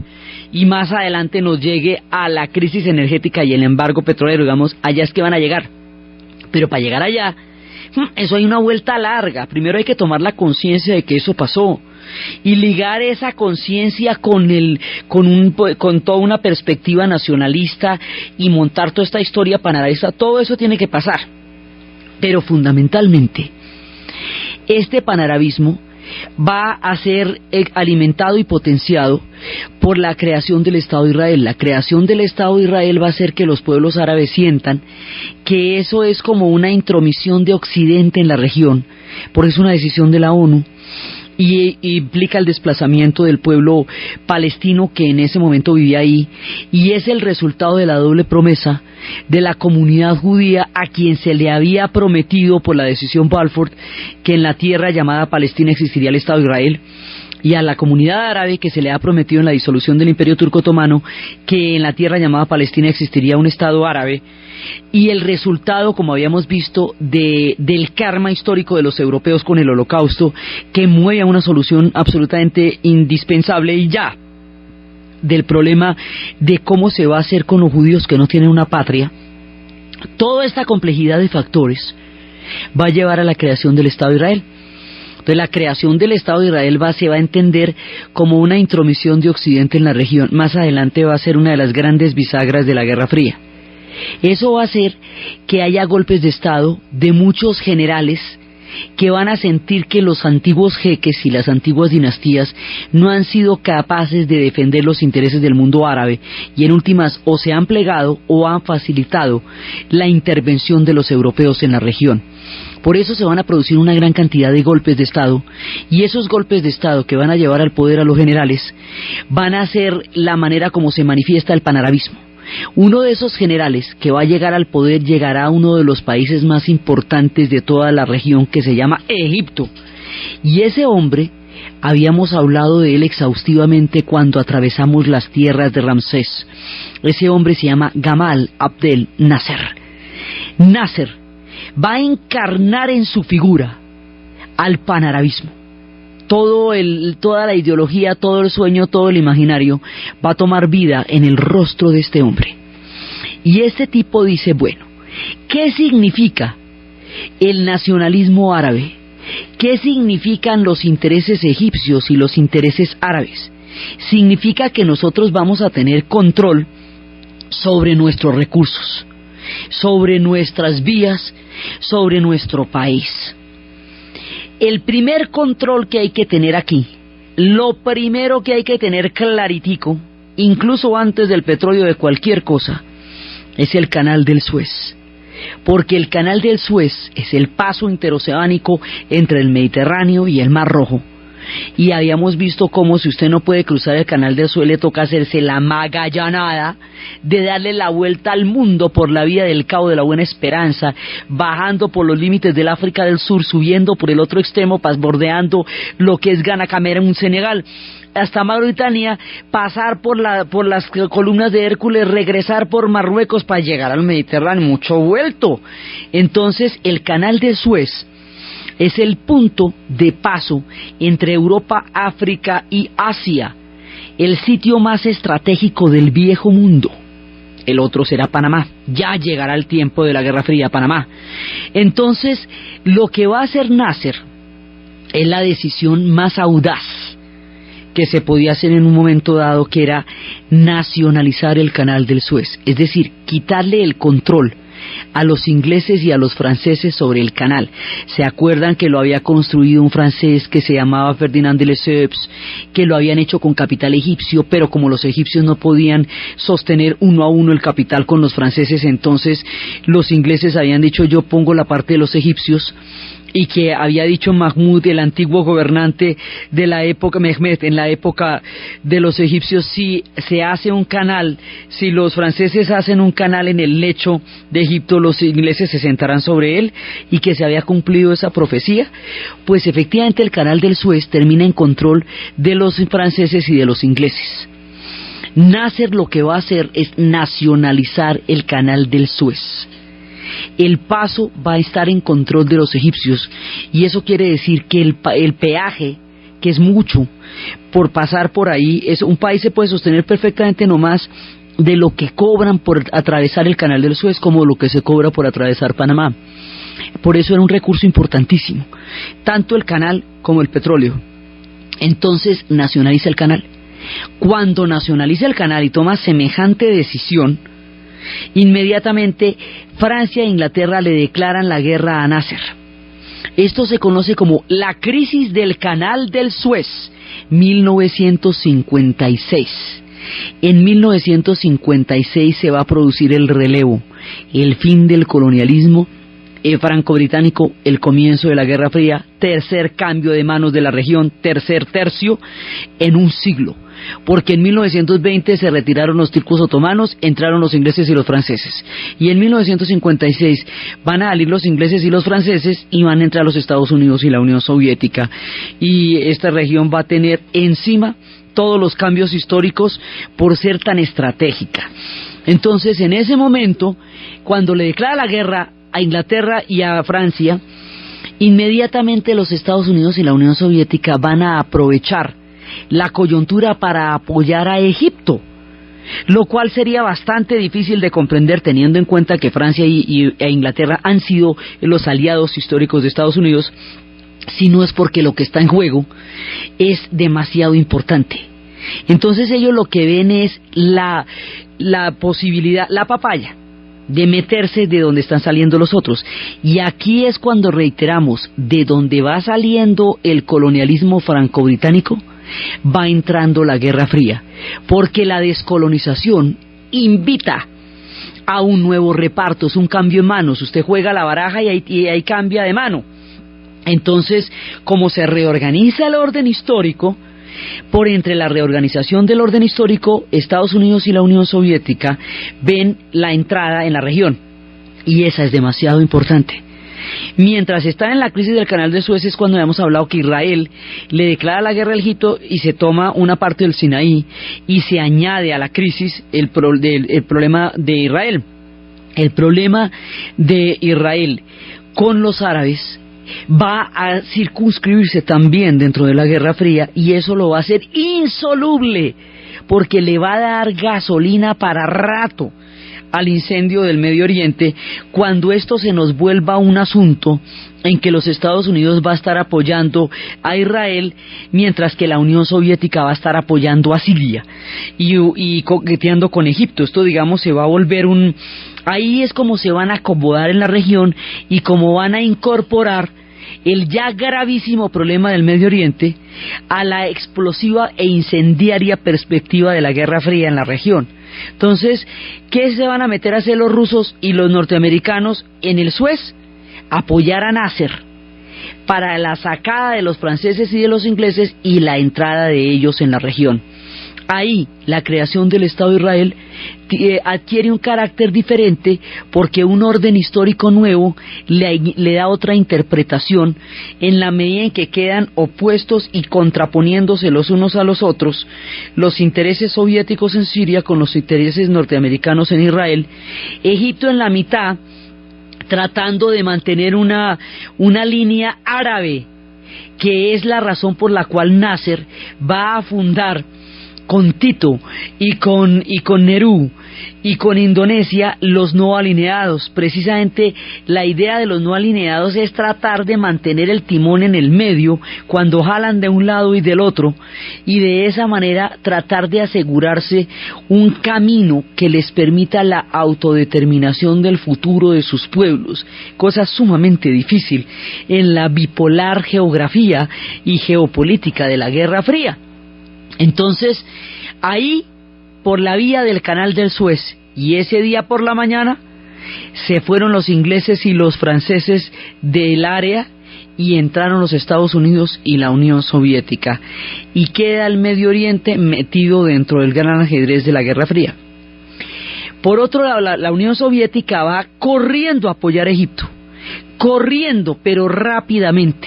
y más adelante nos llegue a la crisis energética y el embargo petrolero. Digamos, allá es que van a llegar, pero para llegar allá, eso hay una vuelta larga. Primero hay que tomar la conciencia de que eso pasó y ligar esa conciencia con toda una perspectiva nacionalista y montar toda esta historia panarabista. Todo eso tiene que pasar, pero fundamentalmente este panarabismo va a ser alimentado y potenciado por la creación del Estado de Israel. La creación del Estado de Israel va a hacer que los pueblos árabes sientan que eso es como una intromisión de Occidente en la región, porque es una decisión de la ONU, y implica el desplazamiento del pueblo palestino que en ese momento vivía ahí, y es el resultado de la doble promesa de la comunidad judía a quien se le había prometido por la decisión Balfour que en la tierra llamada Palestina existiría el Estado de Israel, y a la comunidad árabe que se le ha prometido en la disolución del Imperio Turco Otomano que en la tierra llamada Palestina existiría un Estado árabe. Y el resultado, como habíamos visto, del karma histórico de los europeos con el Holocausto, que mueve a una solución absolutamente indispensable y ya del problema de cómo se va a hacer con los judíos que no tienen una patria. Toda esta complejidad de factores va a llevar a la creación del Estado de Israel. Entonces la creación del Estado de Israel se va a entender como una intromisión de Occidente en la región. Más adelante va a ser una de las grandes bisagras de la Guerra Fría. Eso va a hacer que haya golpes de Estado de muchos generales que van a sentir que los antiguos jeques y las antiguas dinastías no han sido capaces de defender los intereses del mundo árabe, y en últimas o se han plegado o han facilitado la intervención de los europeos en la región. Por eso se van a producir una gran cantidad de golpes de Estado, y esos golpes de Estado que van a llevar al poder a los generales van a ser la manera como se manifiesta el panarabismo. Uno de esos generales que va a llegar al poder llegará a uno de los países más importantes de toda la región, que se llama Egipto, y ese hombre, habíamos hablado de él exhaustivamente cuando atravesamos las tierras de Ramsés. Ese hombre se llama Gamal Abdel Nasser. Nasser va a encarnar en su figura al panarabismo. Toda la ideología, todo el sueño, todo el imaginario va a tomar vida en el rostro de este hombre. Y este tipo dice, bueno, ¿qué significa el nacionalismo árabe? ¿Qué significan los intereses egipcios y los intereses árabes? Significa que nosotros vamos a tener control sobre nuestros recursos, sobre nuestras vías, sobre nuestro país. El primer control que hay que tener aquí, lo primero que hay que tener claritico, incluso antes del petróleo de cualquier cosa, es el canal del Suez. Porque el canal del Suez es el paso interoceánico entre el Mediterráneo y el Mar Rojo, y habíamos visto cómo si usted no puede cruzar el canal del Suez, le toca hacerse la magallanada de darle la vuelta al mundo por la vía del Cabo de la Buena Esperanza, bajando por los límites del África del Sur, subiendo por el otro extremo, bordeando lo que es Ghana, Camerún, Senegal, hasta Mauritania, pasar por las columnas de Hércules, regresar por Marruecos para llegar al Mediterráneo, mucho vuelto. Entonces el canal de Suez es el punto de paso entre Europa, África y Asia, el sitio más estratégico del viejo mundo. El otro será Panamá. Ya llegará el tiempo de la Guerra Fría, Panamá. Entonces, lo que va a hacer Nasser es la decisión más audaz que se podía hacer en un momento dado, que era nacionalizar el canal del Suez, es decir, quitarle el control a los ingleses y a los franceses sobre el canal. ¿Se acuerdan que lo había construido un francés que se llamaba Ferdinand de Lesseps, que lo habían hecho con capital egipcio, pero como los egipcios no podían sostener uno a uno el capital con los franceses, entonces los ingleses habían dicho: yo pongo la parte de los egipcios, y que había dicho Mahmud, el antiguo gobernante de la época, Mehmed, en la época de los egipcios: si se hace un canal, si los franceses hacen un canal en el lecho de Egipto, los ingleses se sentarán sobre él, y que se había cumplido esa profecía. Pues efectivamente el canal del Suez termina en control de los franceses y de los ingleses. Nasser lo que va a hacer es nacionalizar el canal del Suez. El paso va a estar en control de los egipcios, y eso quiere decir que el peaje, que es mucho por pasar por ahí, un país se puede sostener perfectamente no más de lo que cobran por atravesar el canal del Suez, como lo que se cobra por atravesar Panamá. Por eso era un recurso importantísimo, tanto el canal como el petróleo. Entonces nacionaliza el canal. Cuando nacionaliza el canal y toma semejante decisión, inmediatamente Francia e Inglaterra le declaran la guerra a Nasser. Esto se conoce como la crisis del canal del Suez, 1956. En 1956 se va a producir el relevo, el fin del colonialismo franco-británico, el comienzo de la Guerra Fría, tercer cambio de manos de la región, tercer tercio en un siglo. Porque en 1920 se retiraron los turcos otomanos, entraron los ingleses y los franceses, y en 1956 van a salir los ingleses y los franceses, y van a entrar los Estados Unidos y la Unión Soviética, y esta región va a tener encima todos los cambios históricos por ser tan estratégica. Entonces, en ese momento, cuando le declara la guerra a Inglaterra y a Francia, inmediatamente los Estados Unidos y la Unión Soviética van a aprovechar la coyuntura para apoyar a Egipto, lo cual sería bastante difícil de comprender teniendo en cuenta que Francia e Inglaterra han sido los aliados históricos de Estados Unidos, si no es porque lo que está en juego es demasiado importante. Entonces ellos lo que ven es la posibilidad, la papaya, de meterse de donde están saliendo los otros. Y aquí es cuando reiteramos, de donde va saliendo el colonialismo franco-británico, va entrando la Guerra Fría, porque la descolonización invita a un nuevo reparto, es un cambio en manos. Usted juega la baraja y ahí cambia de mano. Entonces, como se reorganiza el orden histórico, por entre la reorganización del orden histórico, Estados Unidos y la Unión Soviética ven la entrada en la región, y esa es demasiado importante. Mientras está en la crisis del canal de Suez es cuando hemos hablado que Israel le declara la guerra a Egipto y se toma una parte del Sinaí, y se añade a la crisis el problema de Israel. El problema de Israel con los árabes va a circunscribirse también dentro de la Guerra Fría, y eso lo va a hacer insoluble, porque le va a dar gasolina para rato al incendio del Medio Oriente, cuando esto se nos vuelva un asunto en que los Estados Unidos va a estar apoyando a Israel, mientras que la Unión Soviética va a estar apoyando a Siria y coqueteando con Egipto. Esto, digamos, se va a volver ahí es como se van a acomodar en la región, y como van a incorporar el ya gravísimo problema del Medio Oriente a la explosiva e incendiaria perspectiva de la Guerra Fría en la región. Entonces, ¿qué se van a meter a hacer los rusos y los norteamericanos en el Suez? Apoyar a Nasser para la sacada de los franceses y de los ingleses y la entrada de ellos en la región. Ahí la creación del Estado de Israel adquiere un carácter diferente porque un orden histórico nuevo le da otra interpretación en la medida en que quedan opuestos y contraponiéndose los unos a los otros los intereses soviéticos en Siria con los intereses norteamericanos en Israel, Egipto en la mitad tratando de mantener una línea árabe, que es la razón por la cual Nasser va a fundar con Tito y con Nehru y con Indonesia los no alineados. Precisamente la idea de los no alineados es tratar de mantener el timón en el medio cuando jalan de un lado y del otro, y de esa manera tratar de asegurarse un camino que les permita la autodeterminación del futuro de sus pueblos, cosa sumamente difícil en la bipolar geografía y geopolítica de la Guerra Fría. Entonces, ahí, por la vía del Canal del Suez, y ese día por la mañana, se fueron los ingleses y los franceses del área y entraron los Estados Unidos y la Unión Soviética. Y queda el Medio Oriente metido dentro del gran ajedrez de la Guerra Fría. Por otro lado, la Unión Soviética va corriendo a apoyar a Egipto. Corriendo, pero rápidamente.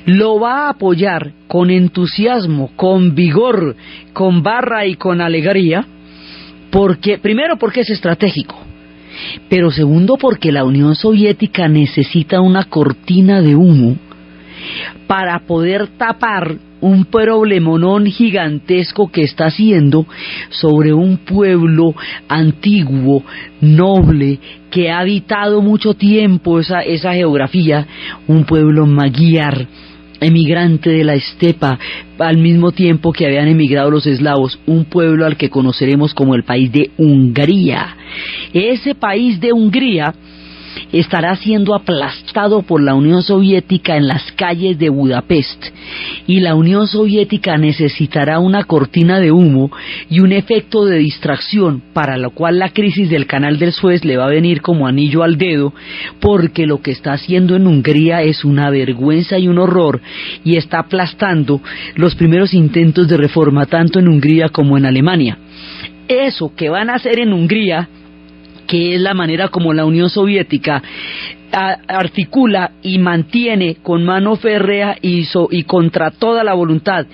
Lo va a apoyar con entusiasmo, con vigor, con barra y con alegría, primero porque es estratégico, pero segundo porque la Unión Soviética necesita una cortina de humo para poder tapar un problemonón gigantesco que está haciendo sobre un pueblo antiguo, noble, que ha habitado mucho tiempo esa geografía, un pueblo magiar, emigrante de la estepa, al mismo tiempo que habían emigrado los eslavos, un pueblo al que conoceremos como el país de Hungría. Ese país de Hungría estará siendo aplastado por la Unión Soviética en las calles de Budapest, y la Unión Soviética necesitará una cortina de humo y un efecto de distracción, para lo cual la crisis del Canal del Suez le va a venir como anillo al dedo, porque lo que está haciendo en Hungría es una vergüenza y un horror, y está aplastando los primeros intentos de reforma tanto en Hungría como en Alemania. Eso que van a hacer en Hungría, que es la manera como la Unión Soviética articula y mantiene con mano férrea y contra toda la voluntad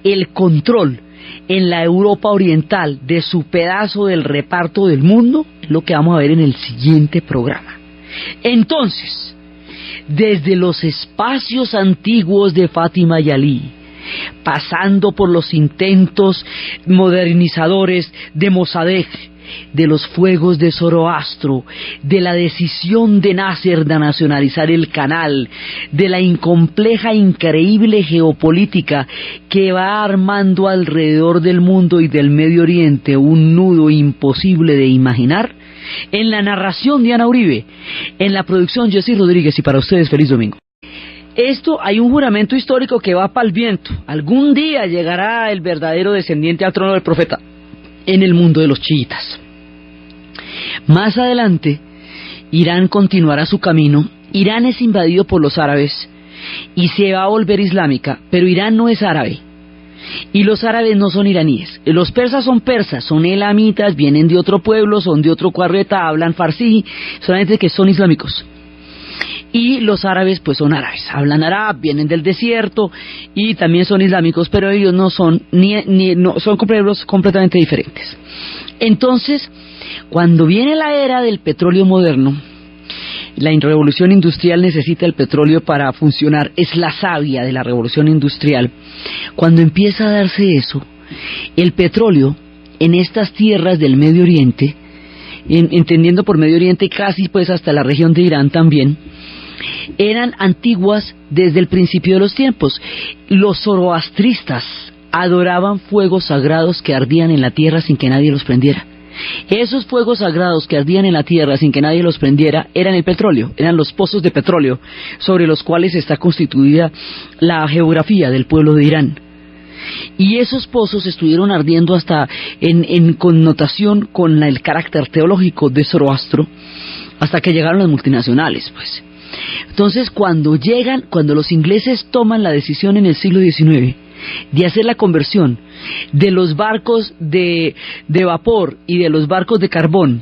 el control en la Europa Oriental de su pedazo del reparto del mundo, es lo que vamos a ver en el siguiente programa. Entonces, desde los espacios antiguos de Fátima y Alí, pasando por los intentos modernizadores de Mossadegh, de los fuegos de Zoroastro, de la decisión de Nasser de nacionalizar el canal, de la incompleja, increíble geopolítica que va armando alrededor del mundo y del Medio Oriente un nudo imposible de imaginar. En la narración, Diana Uribe; en la producción, Jessy Rodríguez, y para ustedes, feliz domingo. Esto, hay un juramento histórico que va para el viento. Algún día llegará el verdadero descendiente al trono del profeta en el mundo de los chiitas. Más adelante, Irán continuará su camino. Irán es invadido por los árabes y se va a volver islámica, pero Irán no es árabe. Y los árabes no son iraníes. Los persas, son elamitas, vienen de otro pueblo, son de otro cuarreta, hablan farsí, solamente que son islámicos. Y los árabes pues son árabes, hablan árabe, vienen del desierto y también son islámicos, pero ellos no son son pueblos completamente diferentes. Entonces, cuando viene la era del petróleo moderno, la revolución industrial necesita el petróleo para funcionar, es la savia de la revolución industrial. Cuando empieza a darse eso, el petróleo en estas tierras del Medio Oriente, entendiendo por Medio Oriente casi pues hasta la región de Irán también, eran antiguas desde el principio de los tiempos. Los zoroastristas adoraban fuegos sagrados que ardían en la tierra sin que nadie los prendiera. Esos fuegos sagrados que ardían en la tierra sin que nadie los prendiera eran el petróleo, eran los pozos de petróleo sobre los cuales está constituida la geografía del pueblo de Irán. Y esos pozos estuvieron ardiendo hasta en connotación con el carácter teológico de Zoroastro, hasta que llegaron las multinacionales, pues. Entonces, cuando los ingleses toman la decisión en el siglo XIX de hacer la conversión de los barcos de vapor y de los barcos de carbón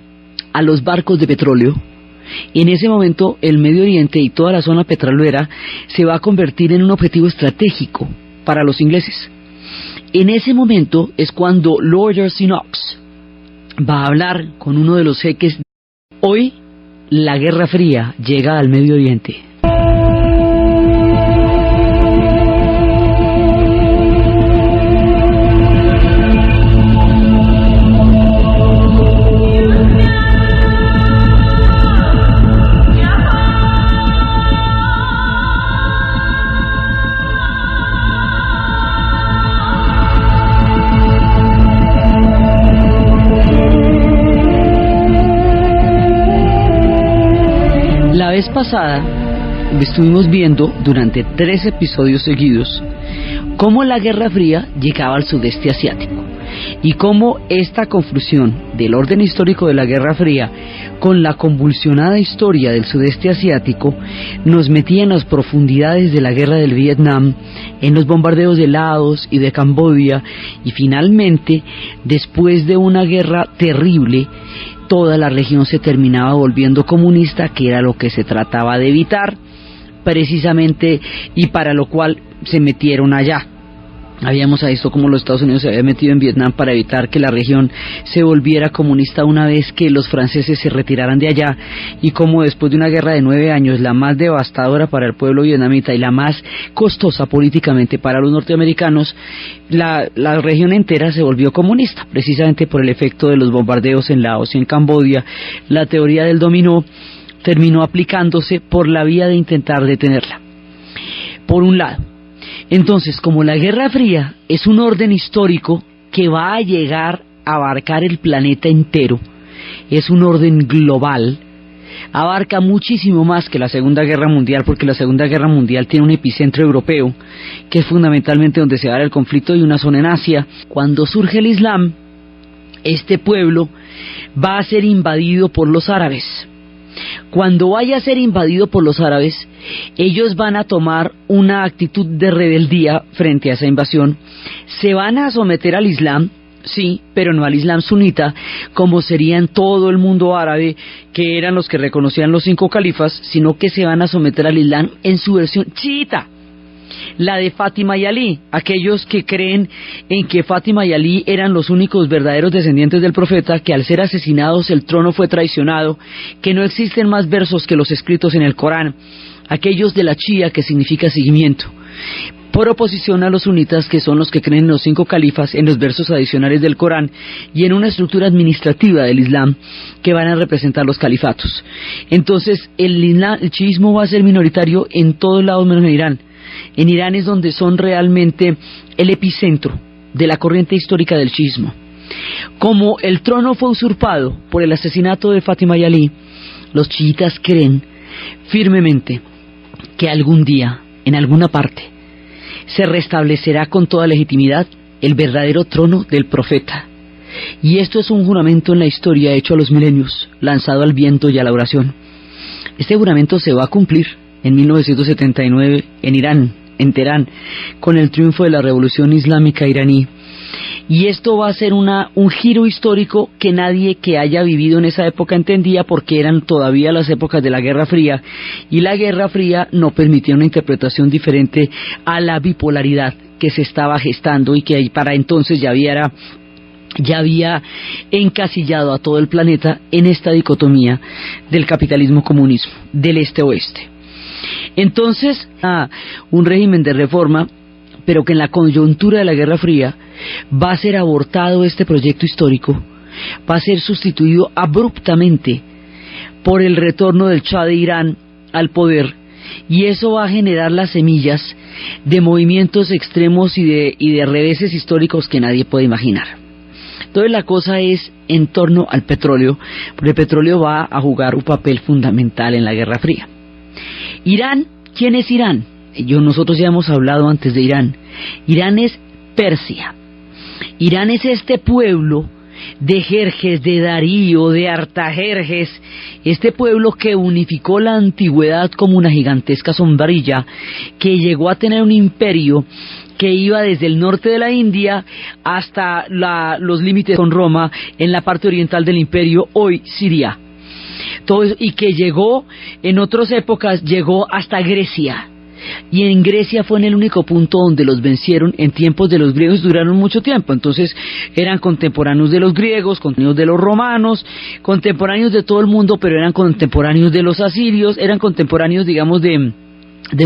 a los barcos de petróleo, en ese momento el Medio Oriente y toda la zona petrolera se va a convertir en un objetivo estratégico para los ingleses. En ese momento es cuando Lord Jersey Knox va a hablar con uno de los jeques. Hoy la Guerra Fría llega al Medio Oriente. La vez pasada estuvimos viendo durante 3 episodios seguidos cómo la Guerra Fría llegaba al sudeste asiático y cómo esta confusión del orden histórico de la Guerra Fría con la convulsionada historia del sudeste asiático nos metía en las profundidades de la guerra del Vietnam, en los bombardeos de Laos y de Camboya, y finalmente, después de una guerra terrible, toda la región se terminaba volviendo comunista, que era lo que se trataba de evitar, precisamente, y para lo cual se metieron allá. Habíamos visto cómo los Estados Unidos se habían metido en Vietnam para evitar que la región se volviera comunista una vez que los franceses se retiraran de allá, y cómo después de una guerra de 9 años, la más devastadora para el pueblo vietnamita y la más costosa políticamente para los norteamericanos, la región entera se volvió comunista, precisamente por el efecto de los bombardeos en Laos y en Camboya. La teoría del dominó terminó aplicándose por la vía de intentar detenerla. Por un lado. Entonces, como la Guerra Fría es un orden histórico que va a llegar a abarcar el planeta entero, es un orden global, abarca muchísimo más que la Segunda Guerra Mundial, porque la Segunda Guerra Mundial tiene un epicentro europeo, que es fundamentalmente donde se da el conflicto, y una zona en Asia. Cuando surge el Islam, este pueblo va a ser invadido por los árabes. Cuando vaya a ser invadido por los árabes, ellos van a tomar una actitud de rebeldía frente a esa invasión, se van a someter al Islam, sí, pero no al Islam sunita, como sería en todo el mundo árabe, que eran los que reconocían los 5 califas, sino que se van a someter al Islam en su versión chiita, la de Fátima y Ali, aquellos que creen en que Fátima y Ali eran los únicos verdaderos descendientes del profeta, que al ser asesinados el trono fue traicionado, que no existen más versos que los escritos en el Corán, aquellos de la Shia, que significa seguimiento, por oposición a los sunitas, que son los que creen en los 5 califas, en los versos adicionales del Corán y en una estructura administrativa del Islam que van a representar los califatos. Entonces el chiismo va a ser minoritario en todos lados menos en Irán. En Irán es donde son realmente el epicentro de la corriente histórica del chiismo. Como el trono fue usurpado por el asesinato de Fátima y Ali, los chiitas creen firmemente que algún día, en alguna parte, se restablecerá con toda legitimidad el verdadero trono del profeta. Y esto es un juramento en la historia hecho a los milenios, lanzado al viento y a la oración. Este juramento se va a cumplir en 1979 en Irán, en Teherán, con el triunfo de la revolución islámica iraní. Y esto va a ser un giro histórico que nadie que haya vivido en esa época entendía, porque eran todavía las épocas de la Guerra Fría, y la Guerra Fría no permitía una interpretación diferente a la bipolaridad que se estaba gestando y que para entonces ya había encasillado a todo el planeta en esta dicotomía del capitalismo-comunismo, del este-oeste. Entonces, un régimen de reforma, pero que en la coyuntura de la Guerra Fría va a ser abortado este proyecto histórico, va a ser sustituido abruptamente por el retorno del Shah de Irán al poder, y eso va a generar las semillas de movimientos extremos y de reveses históricos que nadie puede imaginar. Entonces la cosa es en torno al petróleo, porque el petróleo va a jugar un papel fundamental en la Guerra Fría. Irán, ¿quién es Irán? Nosotros ya hemos hablado antes de Irán. Irán es Persia. Irán es este pueblo de Jerjes, de Darío, de Artajerjes, este pueblo que unificó la antigüedad como una gigantesca sombrilla, que llegó a tener un imperio que iba desde el norte de la India hasta los límites con Roma en la parte oriental del imperio, hoy Siria. Todo eso, y que llegó, en otras épocas, llegó hasta Grecia. Y en Grecia fue en el único punto donde los vencieron. En tiempos de los griegos duraron mucho tiempo, entonces eran contemporáneos de los griegos, contemporáneos de los romanos, contemporáneos de todo el mundo, pero eran contemporáneos de los asirios, eran contemporáneos, digamos, de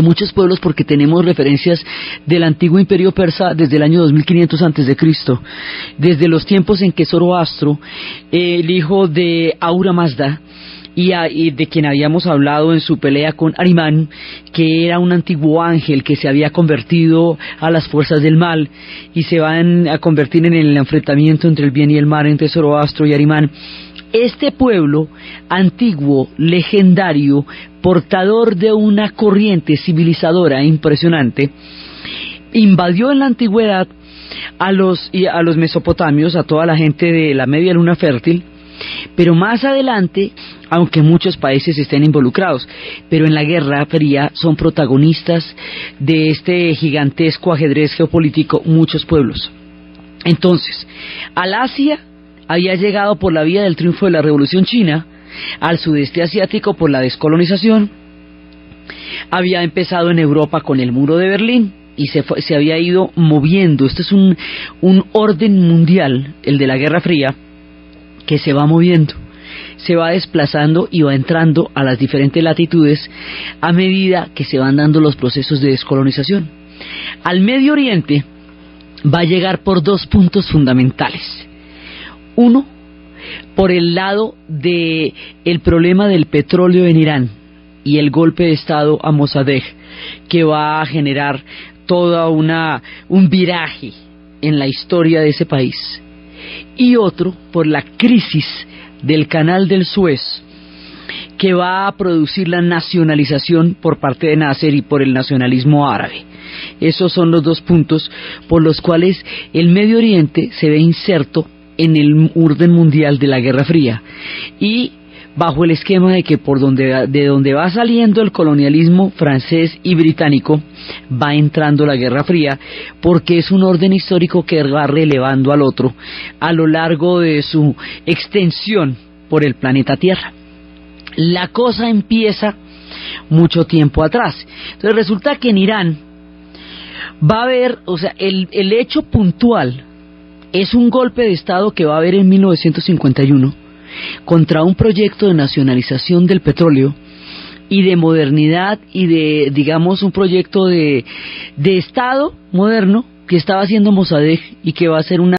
muchos pueblos, porque tenemos referencias del antiguo imperio persa desde el año 2500 a.C., desde los tiempos en que Zoroastro, el hijo de Ahura Mazda, y de quien habíamos hablado en su pelea con Arimán, que era un antiguo ángel que se había convertido a las fuerzas del mal, y se van a convertir en el enfrentamiento entre el bien y el mal, entre Zoroastro y Arimán. Este pueblo antiguo, legendario, portador de una corriente civilizadora impresionante, invadió en la antigüedad a los mesopotamios, a toda la gente de la media luna fértil, pero más adelante, aunque muchos países estén involucrados, pero en la Guerra Fría son protagonistas de este gigantesco ajedrez geopolítico muchos pueblos. Entonces, al Asia había llegado por la vía del triunfo de la Revolución China, al sudeste asiático por la descolonización, había empezado en Europa con el muro de Berlín y se había ido moviendo. Esto es un orden mundial, el de la Guerra Fría, que se va moviendo, se va desplazando y va entrando a las diferentes latitudes a medida que se van dando los procesos de descolonización. Al Medio Oriente va a llegar por dos puntos fundamentales. Uno, por el lado de el problema del petróleo en Irán y el golpe de estado a Mossadegh, que va a generar toda un viraje en la historia de ese país. Y otro por la crisis del Canal del Suez, que va a producir la nacionalización por parte de Nasser y por el nacionalismo árabe. Esos son los dos puntos por los cuales el Medio Oriente se ve inserto en el orden mundial de la Guerra Fría, y bajo el esquema de que de donde va saliendo el colonialismo francés y británico, va entrando la Guerra Fría, porque es un orden histórico que va relevando al otro a lo largo de su extensión por el planeta Tierra. La cosa empieza mucho tiempo atrás. Entonces resulta que en Irán va a haber, el hecho puntual es un golpe de estado que va a haber en 1951 contra un proyecto de nacionalización del petróleo y de modernidad y de, digamos, un proyecto de Estado moderno que estaba haciendo Mossadegh y que va a ser una